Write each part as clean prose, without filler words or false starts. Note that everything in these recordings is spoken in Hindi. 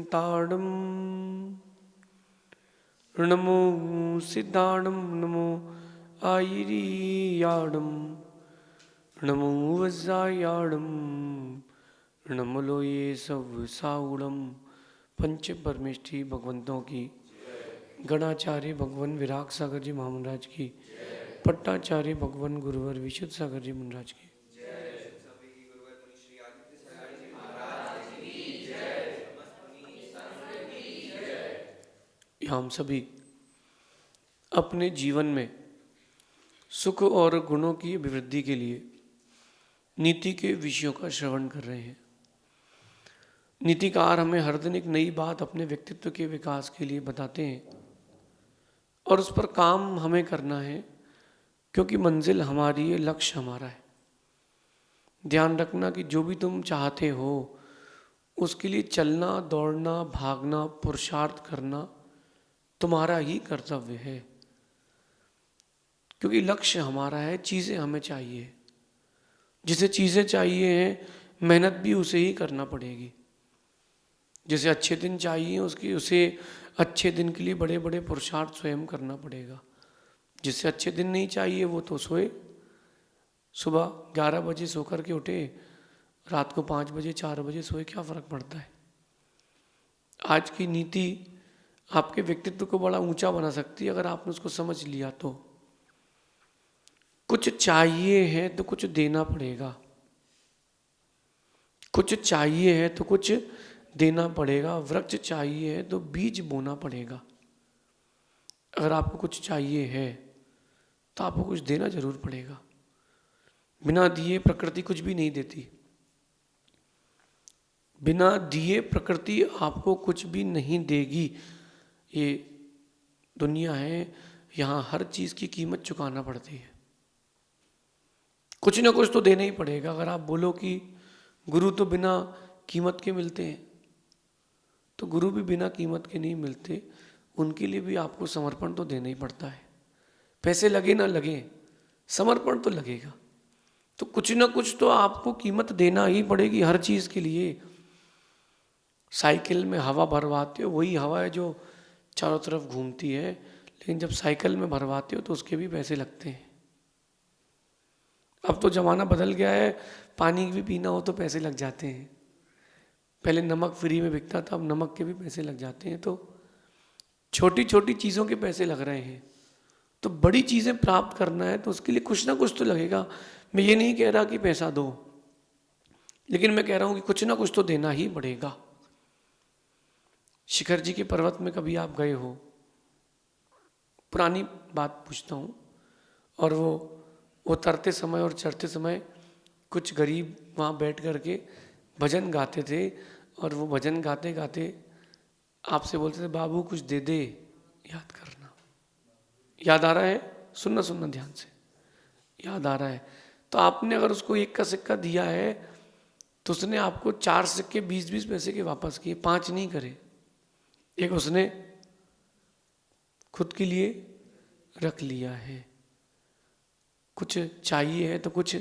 ताड़म नमो सिद्धाणम नमो आयिरियाणम नमो वज्रायाणम नमो लोये सब साउड़म। पंच परमेष्ठी भगवंतों की, गणाचार्य भगवान विराग सागर जी महाराज की, पट्टाचार्य भगवान गुरुवर विशुद्ध सागर जी महाराज की, हम सभी अपने जीवन में सुख और गुणों की अभिवृद्धि के लिए नीति के विषयों का श्रवण कर रहे हैं। नीतिकार हमें हर दिन एक नई बात अपने व्यक्तित्व के विकास के लिए बताते हैं और उस पर काम हमें करना है, क्योंकि मंजिल हमारी है, लक्ष्य हमारा है। ध्यान रखना कि जो भी तुम चाहते हो उसके लिए चलना, दौड़ना, भागना, पुरुषार्थ करना तुम्हारा ही कर्तव्य है, क्योंकि लक्ष्य हमारा है, चीज़ें हमें चाहिए। जिसे चीज़ें चाहिए हैं मेहनत भी उसे ही करना पड़ेगी। जैसे अच्छे दिन चाहिए उसे अच्छे दिन के लिए बड़े बड़े पुरुषार्थ स्वयं करना पड़ेगा। जिसे अच्छे दिन नहीं चाहिए वो तो सोए, सुबह 11 बजे सो कर के उठे, रात को 5 बजे 4 बजे सोए, क्या फ़र्क पड़ता है। आज की नीति आपके व्यक्तित्व को बड़ा ऊंचा बना सकती है अगर आपने उसको समझ लिया तो। कुछ चाहिए है तो कुछ देना पड़ेगा, कुछ चाहिए है तो कुछ देना पड़ेगा। वृक्ष चाहिए है तो बीज बोना पड़ेगा। अगर आपको कुछ चाहिए है तो आपको कुछ देना जरूर पड़ेगा। बिना दिए प्रकृति कुछ भी नहीं देती। बिना दिए प्रकृति आपको कुछ भी नहीं देगी। ये दुनिया है, यहाँ हर चीज़ की कीमत चुकाना पड़ती है। कुछ ना कुछ तो देना ही पड़ेगा। अगर आप बोलो कि गुरु तो बिना कीमत के मिलते हैं, तो गुरु भी बिना कीमत के नहीं मिलते। उनके लिए भी आपको समर्पण तो देना ही पड़ता है। पैसे लगे ना लगे, समर्पण तो लगेगा। तो कुछ ना कुछ तो आपको कीमत देना ही पड़ेगी हर चीज़ के लिए। साइकिल में हवा भरवाते हो, वही हवा है जो चारों तरफ घूमती है, लेकिन जब साइकिल में भरवाते हो तो उसके भी पैसे लगते हैं। अब तो ज़माना बदल गया है, पानी भी पीना हो तो पैसे लग जाते हैं। पहले नमक फ्री में बिकता था, अब नमक के भी पैसे लग जाते हैं। तो छोटी छोटी चीज़ों के पैसे लग रहे हैं। तो बड़ी चीज़ें प्राप्त करना है तो उसके लिए कुछ ना कुछ तो लगेगा। मैं ये नहीं कह रहा कि पैसा दो, लेकिन मैं कह रहा हूँ कि कुछ ना कुछ तो देना ही पड़ेगा। शिखर जी के पर्वत में कभी आप गए हो? पुरानी बात पूछता हूँ। और वो उतरते समय और चढ़ते समय कुछ गरीब वहाँ बैठ कर के भजन गाते थे, और वो भजन गाते गाते आपसे बोलते थे, बाबू कुछ दे दे, याद करना। याद आ रहा है? सुनना सुनना ध्यान से, याद आ रहा है? तो आपने अगर उसको 1 का सिक्का दिया है तो उसने आपको 4 सिक्के 20-20 पैसे के वापस किए, 5 नहीं करे। एक उसने खुद के लिए रख लिया है। कुछ चाहिए है तो कुछ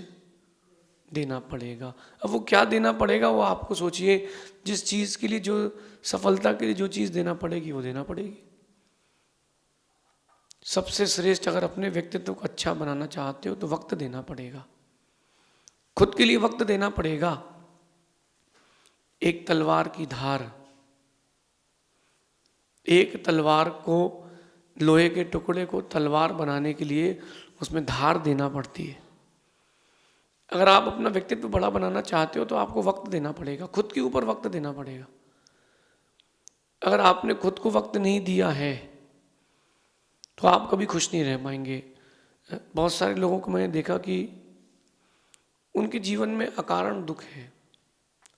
देना पड़ेगा। अब वो क्या देना पड़ेगा वो आपको सोचिए। जिस चीज़ के लिए, जो सफलता के लिए जो चीज़ देना पड़ेगी वो देना पड़ेगी। सबसे श्रेष्ठ अगर अपने व्यक्तित्व को अच्छा बनाना चाहते हो तो वक्त देना पड़ेगा। खुद के लिए वक्त देना पड़ेगा। एक तलवार की धार, एक तलवार को, लोहे के टुकड़े को तलवार बनाने के लिए उसमें धार देना पड़ती है। अगर आप अपना व्यक्तित्व बड़ा बनाना चाहते हो तो आपको वक्त देना पड़ेगा, खुद के ऊपर वक्त देना पड़ेगा। अगर आपने खुद को वक्त नहीं दिया है तो आप कभी खुश नहीं रह पाएंगे। बहुत सारे लोगों को मैंने देखा कि उनके जीवन में अकारण दुख है।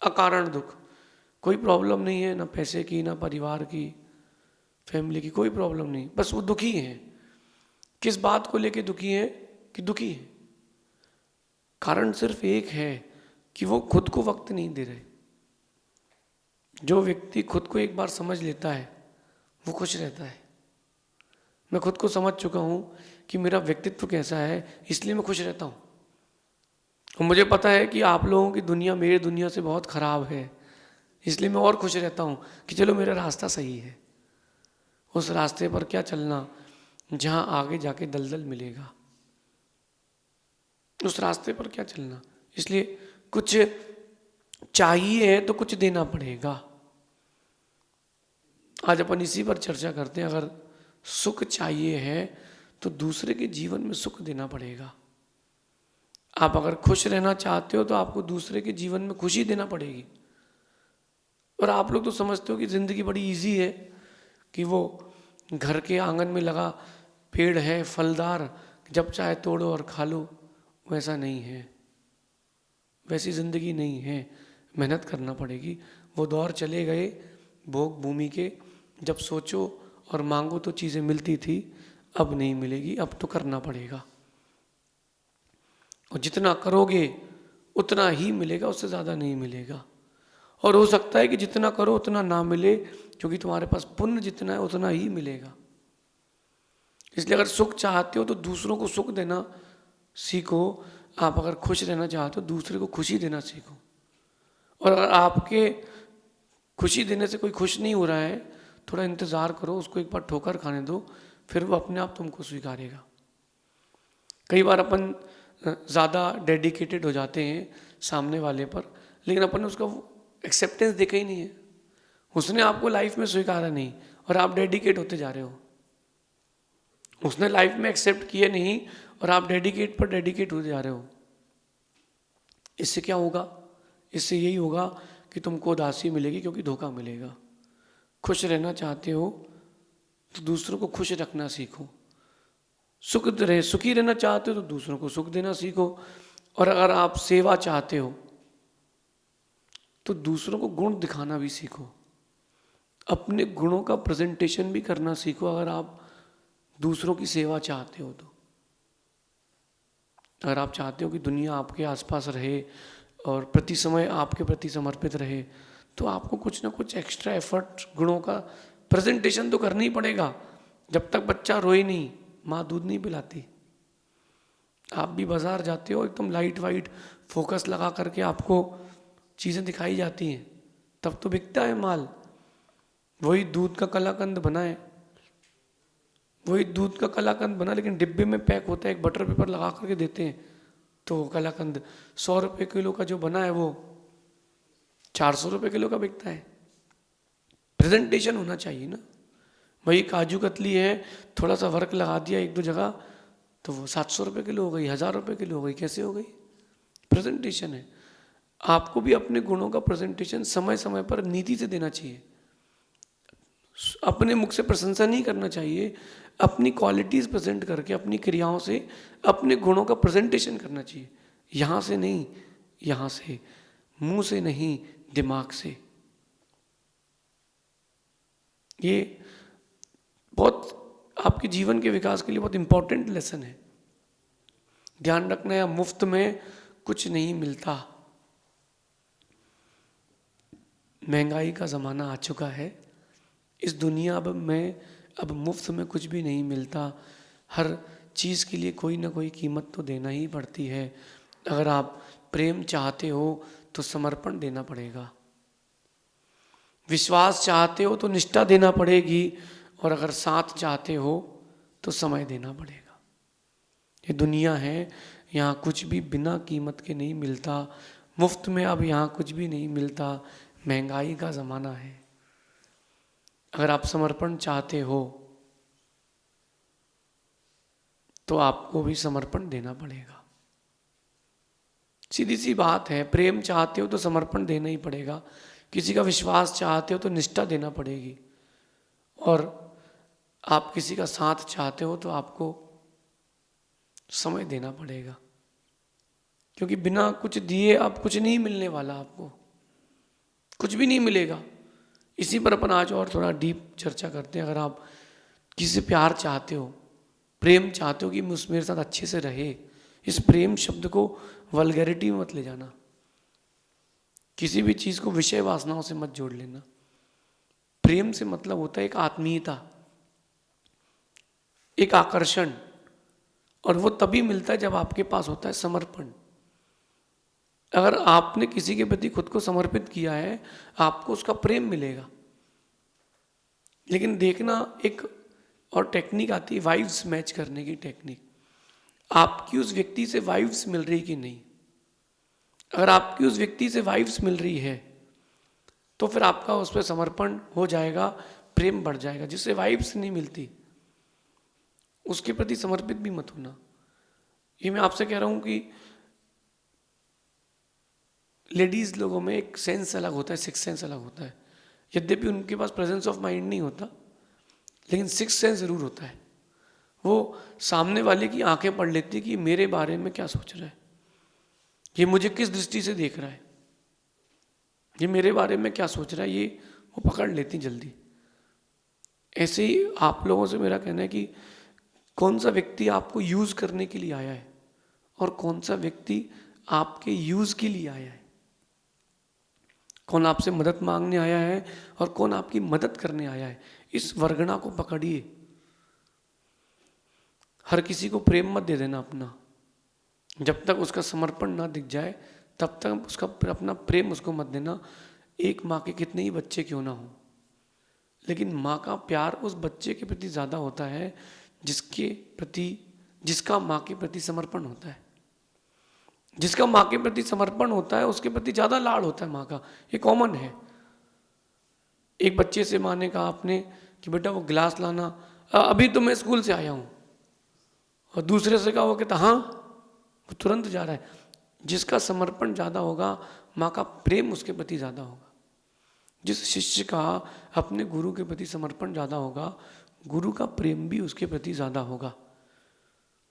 अकारण दुख, कोई प्रॉब्लम नहीं है, ना पैसे की, ना परिवार की, फैमिली की, कोई प्रॉब्लम नहीं, बस वो दुखी हैं। किस बात को लेके दुखी हैं? कि दुखी है। कारण सिर्फ एक है कि वो खुद को वक्त नहीं दे रहे। जो व्यक्ति खुद को एक बार समझ लेता है वो खुश रहता है। मैं खुद को समझ चुका हूँ कि मेरा व्यक्तित्व कैसा है, इसलिए मैं खुश रहता हूँ। और मुझे पता है कि आप लोगों की दुनिया मेरी दुनिया से बहुत खराब है, इसलिए मैं और खुश रहता हूँ कि चलो मेरा रास्ता सही है। उस रास्ते पर क्या चलना जहाँ आगे जाके दलदल मिलेगा, उस रास्ते पर क्या चलना। इसलिए कुछ चाहिए है तो कुछ देना पड़ेगा। आज अपन इसी पर चर्चा करते हैं। अगर सुख चाहिए है तो दूसरे के जीवन में सुख देना पड़ेगा। आप अगर खुश रहना चाहते हो तो आपको दूसरे के जीवन में खुशी देना पड़ेगी। और आप लोग तो समझते हो कि ज़िंदगी बड़ी इजी है, कि वो घर के आंगन में लगा पेड़ है फलदार, जब चाहे तोड़ो और खा लो। वैसा नहीं है, वैसी ज़िंदगी नहीं है। मेहनत करना पड़ेगी। वो दौर चले गए भोग भूमि के, जब सोचो और मांगो तो चीज़ें मिलती थी, अब नहीं मिलेगी। अब तो करना पड़ेगा, और जितना करोगे उतना ही मिलेगा, उससे ज़्यादा नहीं मिलेगा। और हो सकता है कि जितना करो उतना ना मिले, क्योंकि तुम्हारे पास पुण्य जितना है उतना ही मिलेगा। इसलिए अगर सुख चाहते हो तो दूसरों को सुख देना सीखो। आप अगर खुश रहना चाहते हो दूसरे को खुशी देना सीखो। और अगर आपके खुशी देने से कोई खुश नहीं हो रहा है, थोड़ा इंतज़ार करो, उसको एक बार ठोकर खाने दो, फिर वो अपने आप तुमको स्वीकारेगा। कई बार अपन ज़्यादा डेडिकेटेड हो जाते हैं सामने वाले पर, लेकिन अपन ने उसका एक्सेप्टेंस देखा ही नहीं है। उसने आपको लाइफ में स्वीकारा नहीं और आप डेडिकेट होते जा रहे हो। उसने लाइफ में एक्सेप्ट किए नहीं और आप डेडिकेट पर डेडिकेट होते जा रहे हो। इससे क्या होगा? इससे यही होगा कि तुमको उदासी मिलेगी, क्योंकि धोखा मिलेगा। खुश रहना चाहते हो तो दूसरों को खुश रखना सीखो। सुखी रहना चाहते हो तो दूसरों को सुख देना सीखो। और अगर आप सेवा चाहते हो तो दूसरों को गुण दिखाना भी सीखो। अपने गुणों का प्रेजेंटेशन भी करना सीखो। अगर आप दूसरों की सेवा चाहते हो तो, अगर आप चाहते हो कि दुनिया आपके आसपास रहे और प्रति समय आपके प्रति समर्पित रहे, तो आपको कुछ ना कुछ एक्स्ट्रा एफर्ट, गुणों का प्रेजेंटेशन तो करना ही पड़ेगा। जब तक बच्चा रोए नहीं, माँ दूध नहीं पिलाती। आप भी बाजार जाते हो, एकदम लाइट वाइट फोकस लगा करके आपको चीज़ें दिखाई जाती हैं, तब तो बिकता है माल। वही दूध का कलाकंद बना है, वही दूध का कलाकंद बना, लेकिन डिब्बे में पैक होता है, एक बटर पेपर लगा करके देते हैं। तो कलाकंद 100 रुपये किलो का जो बना है वो 400 रुपये किलो का बिकता है। प्रेजेंटेशन होना चाहिए ना। वही काजू कतली है, थोड़ा सा वर्क लगा दिया एक दो जगह, तो वो 700 रुपये किलो हो गई, 1000 रुपये किलो हो गई। कैसे हो गई? प्रेजेंटेशन है। आपको भी अपने गुणों का प्रेजेंटेशन समय समय पर नीति से देना चाहिए। अपने मुख से प्रशंसा नहीं करना चाहिए, अपनी क्वालिटीज़ प्रेजेंट करके, अपनी क्रियाओं से अपने गुणों का प्रेजेंटेशन करना चाहिए। यहाँ से नहीं, यहाँ से, मुंह से नहीं, दिमाग से। ये बहुत आपके जीवन के विकास के लिए बहुत इंपॉर्टेंट लेसन है। ध्यान रखना है, मुफ्त में कुछ नहीं मिलता। महंगाई का ज़माना आ चुका है। इस दुनिया में अब मुफ्त में कुछ भी नहीं मिलता। हर चीज़ के लिए कोई ना कोई कीमत तो देना ही पड़ती है। अगर आप प्रेम चाहते हो तो समर्पण देना पड़ेगा। विश्वास चाहते हो तो निष्ठा देना पड़ेगी। और अगर साथ चाहते हो तो समय देना पड़ेगा। ये दुनिया है, यहाँ कुछ भी बिना कीमत के नहीं मिलता। मुफ्त में अब यहाँ कुछ भी नहीं मिलता। महंगाई का ज़माना है। अगर आप समर्पण चाहते हो तो आपको भी समर्पण देना पड़ेगा। सीधी सी बात है। प्रेम चाहते हो तो समर्पण देना ही पड़ेगा। किसी का विश्वास चाहते हो तो निष्ठा देना पड़ेगी। और आप किसी का साथ चाहते हो तो आपको समय देना पड़ेगा, क्योंकि बिना कुछ दिए आप कुछ नहीं मिलने वाला। आपको कुछ भी नहीं मिलेगा। इसी पर अपन आज और थोड़ा डीप चर्चा करते हैं। अगर आप किसी से प्यार चाहते हो, प्रेम चाहते हो कि मेरे साथ अच्छे से रहे, इस प्रेम शब्द को वल्गैरिटी में मत ले जाना। किसी भी चीज़ को विषय वासनाओं से मत जोड़ लेना। प्रेम से मतलब होता है एक आत्मीयता, एक आकर्षण। और वो तभी मिलता है जब आपके पास होता है समर्पण। अगर आपने किसी के प्रति खुद को समर्पित किया है, आपको उसका प्रेम मिलेगा। लेकिन देखना एक और टेक्निक आती है, वाइब्स मैच करने की टेक्निक। आपकी उस व्यक्ति से वाइब्स मिल रही कि नहीं। अगर आपकी उस व्यक्ति से वाइब्स मिल रही है तो फिर आपका उस पर समर्पण हो जाएगा, प्रेम बढ़ जाएगा। जिससे वाइब्स नहीं मिलती उसके प्रति समर्पित भी मत होना। ये मैं आपसे कह रहा हूं कि लेडीज लोगों में एक सेंस अलग होता है, सिक्स सेंस अलग होता है। यद्यपि उनके पास प्रेजेंस ऑफ माइंड नहीं होता, लेकिन सिक्स सेंस जरूर होता है। वो सामने वाले की आंखें पढ़ लेती है कि मेरे बारे में क्या सोच रहा है, ये मुझे किस दृष्टि से देख रहा है, ये मेरे बारे में क्या सोच रहा है, ये वो पकड़ लेती जल्दी। ऐसे ही आप लोगों से मेरा कहना है कि कौन सा व्यक्ति आपको यूज करने के लिए आया है और कौन सा व्यक्ति आपके यूज के लिए आया है। कौन आपसे मदद मांगने आया है और कौन आपकी मदद करने आया है। इस वर्गणा को पकड़िए। हर किसी को प्रेम मत दे देना अपना। जब तक उसका समर्पण ना दिख जाए तब तक उसका अपना प्रेम उसको मत देना। एक माँ के कितने ही बच्चे क्यों ना हो, लेकिन माँ का प्यार उस बच्चे के प्रति ज़्यादा होता है जिसका माँ के प्रति समर्पण होता है। जिसका माँ के प्रति समर्पण होता है उसके प्रति ज़्यादा लाड़ होता है माँ का। ये कॉमन है। एक बच्चे से माँ ने कहा आपने कि बेटा वो गिलास लाना, अभी तो मैं स्कूल से आया हूँ। और दूसरे से कहा, वो कहता हाँ, वो तुरंत जा रहा है। जिसका समर्पण ज़्यादा होगा माँ का प्रेम उसके प्रति ज़्यादा होगा। जिस शिष्य का अपने गुरु के प्रति समर्पण ज़्यादा होगा गुरु का प्रेम भी उसके प्रति ज़्यादा होगा।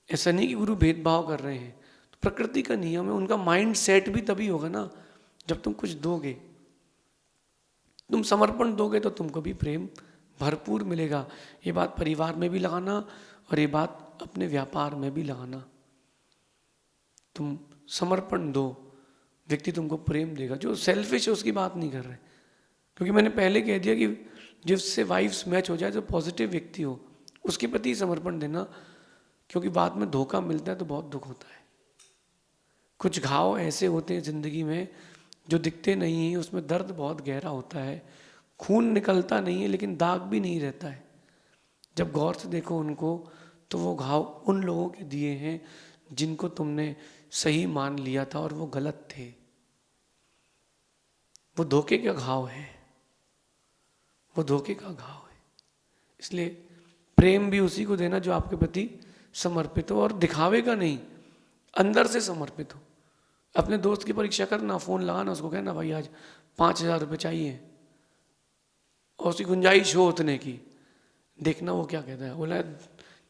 ऐसा नहीं कि गुरु भेदभाव कर रहे हैं, तो प्रकृति का नियम है। उनका माइंड सेट भी तभी होगा ना जब तुम कुछ दोगे। तुम समर्पण दोगे तो तुमको भी प्रेम भरपूर मिलेगा। ये बात परिवार में भी लगाना और ये बात अपने व्यापार में भी लगाना। तुम समर्पण दो, व्यक्ति तुमको प्रेम देगा। जो सेल्फिश है उसकी बात नहीं कर रहे, क्योंकि मैंने पहले कह दिया कि जिससे वाइब्स मैच हो जाए, जो पॉजिटिव व्यक्ति हो उसके प्रति समर्पण देना। क्योंकि बाद में धोखा मिलता है तो बहुत दुख होता है। कुछ घाव ऐसे होते हैं जिंदगी में जो दिखते नहीं हैं, उसमें दर्द बहुत गहरा होता है। खून निकलता नहीं है लेकिन दाग भी नहीं रहता है। जब गौर से देखो उनको तो वो घाव उन लोगों के दिए हैं जिनको तुमने सही मान लिया था और वो गलत थे। वो धोखे का घाव है, वो धोखे का घाव है। इसलिए प्रेम भी उसी को देना जो आपके प्रति समर्पित हो, और दिखावे का नहीं, अंदर से समर्पित हो। अपने दोस्त की परीक्षा करना, फोन लगाना, उसको कहना भाई आज 5,000 रुपये चाहिए और उसकी गुंजाइश हो उतने की। देखना वो क्या कहता है। बोला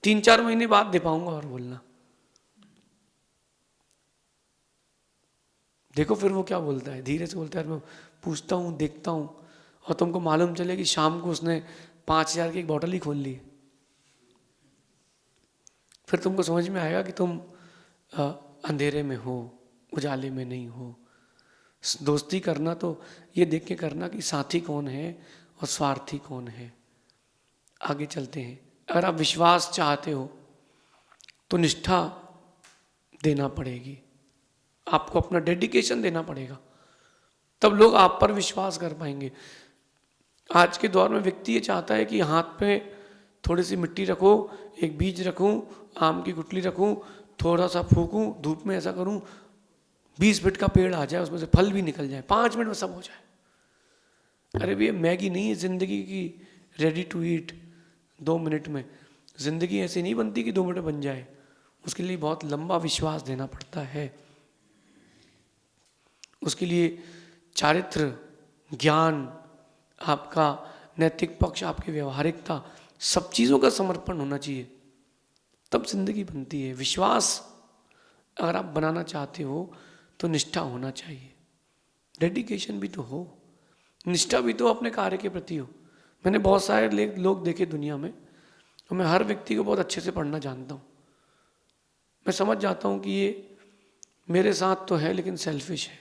3-4 महीने बाद दे पाऊंगा, और बोलना देखो फिर वो क्या बोलता है। धीरे से बोलता है मैं पूछता हूँ, देखता हूँ, और तुमको मालूम चले कि शाम को उसने 5,000 की एक बोतल ही खोल ली। फिर तुमको समझ में आएगा कि तुम अंधेरे में हो, उजाले में नहीं हो। दोस्ती करना तो ये देख के करना कि साथी कौन है और स्वार्थी कौन है। आगे चलते हैं। अगर आप विश्वास चाहते हो तो निष्ठा देना पड़ेगी, आपको अपना डेडिकेशन देना पड़ेगा, तब लोग आप पर विश्वास कर पाएंगे। आज के दौर में व्यक्ति ये चाहता है कि हाथ पे थोड़ी सी मिट्टी रखो, एक बीज रखूं, आम की गुठली रखूं, थोड़ा सा फूकूं, धूप में ऐसा करूं, 20 फीट का पेड़ आ जाए, उसमें से फल भी निकल जाए, 5 मिनट में सब हो जाए। अरे भैया मैगी नहीं है जिंदगी की रेडी टू ईट 2 मिनट में। जिंदगी ऐसी नहीं बनती कि 2 मिनट बन जाए, उसके लिए बहुत लंबा विश्वास देना पड़ता है। उसके लिए चारित्र, ज्ञान, आपका नैतिक पक्ष, आपकी व्यवहारिकता, सब चीज़ों का समर्पण होना चाहिए, तब जिंदगी बनती है। विश्वास अगर आप बनाना चाहते हो तो निष्ठा होना चाहिए, डेडिकेशन भी तो हो, निष्ठा भी तो अपने कार्य के प्रति हो। मैंने बहुत सारे लोग देखे दुनिया में, और मैं हर व्यक्ति को बहुत अच्छे से पढ़ना जानता हूँ। मैं समझ जाता हूँ कि ये मेरे साथ तो है लेकिन सेल्फिश है,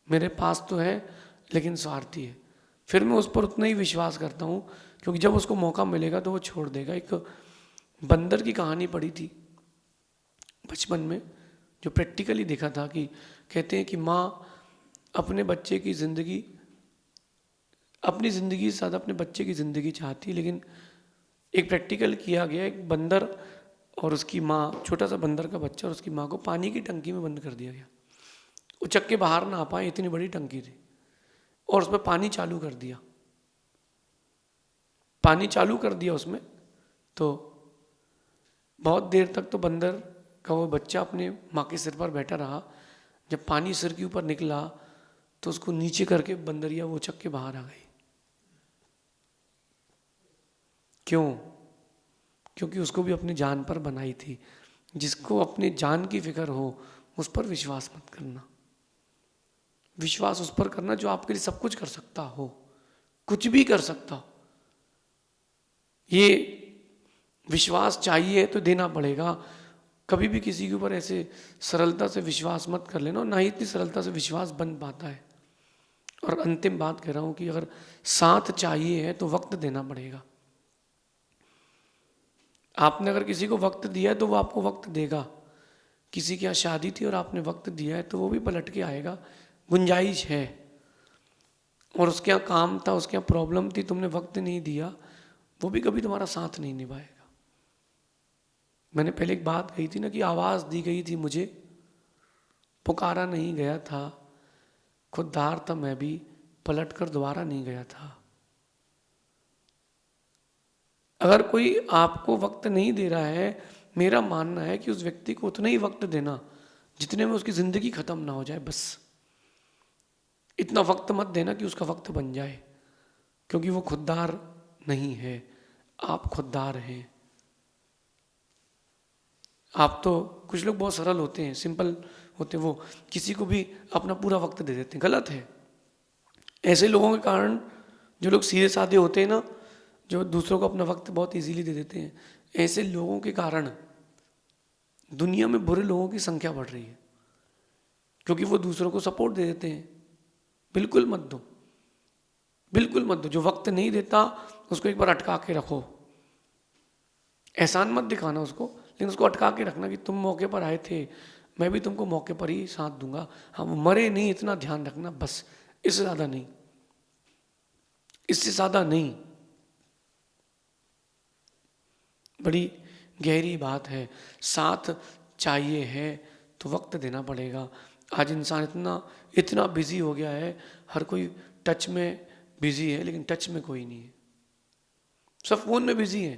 मेरे पास तो है लेकिन स्वार्थी है। फिर मैं उस पर उतना ही विश्वास करता हूँ, क्योंकि जब उसको मौका मिलेगा तो वो छोड़ देगा। एक बंदर की कहानी पढ़ी थी बचपन में, जो प्रैक्टिकली देखा था कि कहते हैं कि माँ अपने बच्चे की ज़िंदगी, अपनी ज़िंदगी से ज़्यादा अपने बच्चे की ज़िंदगी चाहती है। लेकिन एक प्रैक्टिकल किया गया, एक बंदर और उसकी माँ, छोटा सा बंदर का बच्चा और उसकी माँ को पानी की टंकी में बंद कर दिया गया। उचक के बाहर ना आ पाए, इतनी बड़ी टंकी थी, और उसमें पानी चालू कर दिया। पानी चालू कर दिया उसमें, तो बहुत देर तक तो बंदर का वो बच्चा अपने माँ के सिर पर बैठा रहा। जब पानी सिर के ऊपर निकला तो उसको नीचे करके बंदरिया वो उचक के बाहर आ गई। क्यों? क्योंकि उसको भी अपनी जान पर बनाई थी। जिसको अपनी जान की फिक्र हो उस पर विश्वास मत करना। विश्वास उस पर करना जो आपके लिए सब कुछ कर सकता हो, कुछ भी कर सकता हो। ये विश्वास चाहिए तो देना पड़ेगा। कभी भी किसी के ऊपर ऐसे सरलता से विश्वास मत कर लेना, ना ही इतनी सरलता से विश्वास बन पाता है। और अंतिम बात कह रहा हूं कि अगर साथ चाहिए है तो वक्त देना पड़ेगा। आपने अगर किसी को वक्त दिया है तो वो आपको वक्त देगा। किसी की यहाँ शादी थी और आपने वक्त दिया है तो वो भी पलट के आएगा, गुंजाइश है। और उसके यहाँ काम था, उसके यहाँ प्रॉब्लम थी, तुमने वक्त नहीं दिया, वो भी कभी तुम्हारा साथ नहीं निभाएगा। मैंने पहले एक बात कही थी ना कि आवाज़ दी गई थी मुझे, पुकारा नहीं गया था, खुददार था मैं भी, पलट कर दोबारा नहीं गया था। अगर कोई आपको वक्त नहीं दे रहा है, मेरा मानना है कि उस व्यक्ति को उतना ही वक्त देना जितने में उसकी ज़िंदगी ख़त्म ना हो जाए। बस इतना वक्त मत देना कि उसका वक्त बन जाए, क्योंकि वो खुददार नहीं है, आप खुददार हैं। आप तो, कुछ लोग बहुत सरल होते हैं, सिंपल होते हैं, वो किसी को भी अपना पूरा वक्त दे देते हैं। गलत है। ऐसे लोगों के कारण, जो लोग सीधे साधे होते हैं ना, जो दूसरों को अपना वक्त बहुत इजीली दे देते हैं, ऐसे लोगों के कारण दुनिया में बुरे लोगों की संख्या बढ़ रही है, क्योंकि वो दूसरों को सपोर्ट दे देते हैं। बिल्कुल मत दो, बिल्कुल मत दो। जो वक्त नहीं देता उसको एक बार अटका के रखो। एहसान मत दिखाना उसको, लेकिन उसको अटका के रखना कि तुम मौके पर आए थे, मैं भी तुमको मौके पर ही साथ दूंगा, हम मरे नहीं, इतना ध्यान रखना बस। इससे ज़्यादा नहीं, इससे ज़्यादा नहीं। बड़ी गहरी बात है। साथ चाहिए है तो वक्त देना पड़ेगा। आज इंसान इतना इतना बिजी हो गया है, हर कोई टच में बिजी है, लेकिन टच में कोई नहीं है। सब फोन में बिजी है,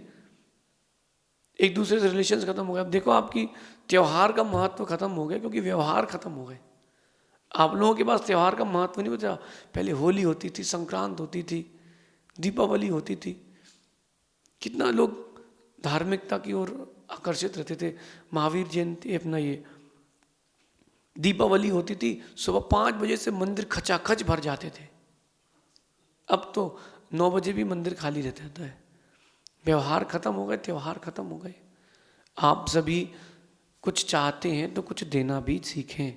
एक दूसरे से रिलेशंस खत्म हो गए। अब देखो, आपकी त्योहार का महत्व खत्म हो गया क्योंकि व्यवहार खत्म हो गए। आप लोगों के पास त्योहार का महत्व नहीं बचा। पहले होली होती थी, संक्रांत होती थी, दीपावली होती थी, कितना लोग धार्मिकता की ओर आकर्षित रहते थे। महावीर जयंती, अपना ये दीपावली होती थी, सुबह 5 बजे से मंदिर खचाखच भर जाते थे। अब तो 9 बजे भी मंदिर खाली रहता है। व्यवहार खत्म हो गए, त्योहार खत्म हो गए। आप सभी कुछ चाहते हैं तो कुछ देना भी सीखें।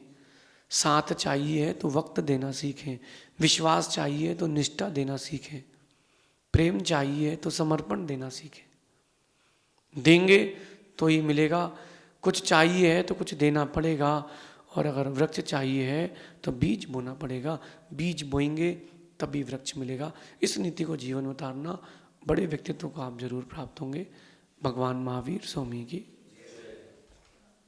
साथ चाहिए है तो वक्त देना सीखें। विश्वास चाहिए तो निष्ठा देना सीखें। प्रेम चाहिए तो समर्पण देना सीखें। देंगे तो ही मिलेगा। कुछ चाहिए है तो कुछ देना पड़ेगा। और अगर वृक्ष चाहिए है तो बीज बोना पड़ेगा। बीज बोएंगे तभी वृक्ष मिलेगा। इस नीति को जीवन में उतारना, बड़े व्यक्तित्व को आप जरूर प्राप्त होंगे। भगवान महावीर स्वामी की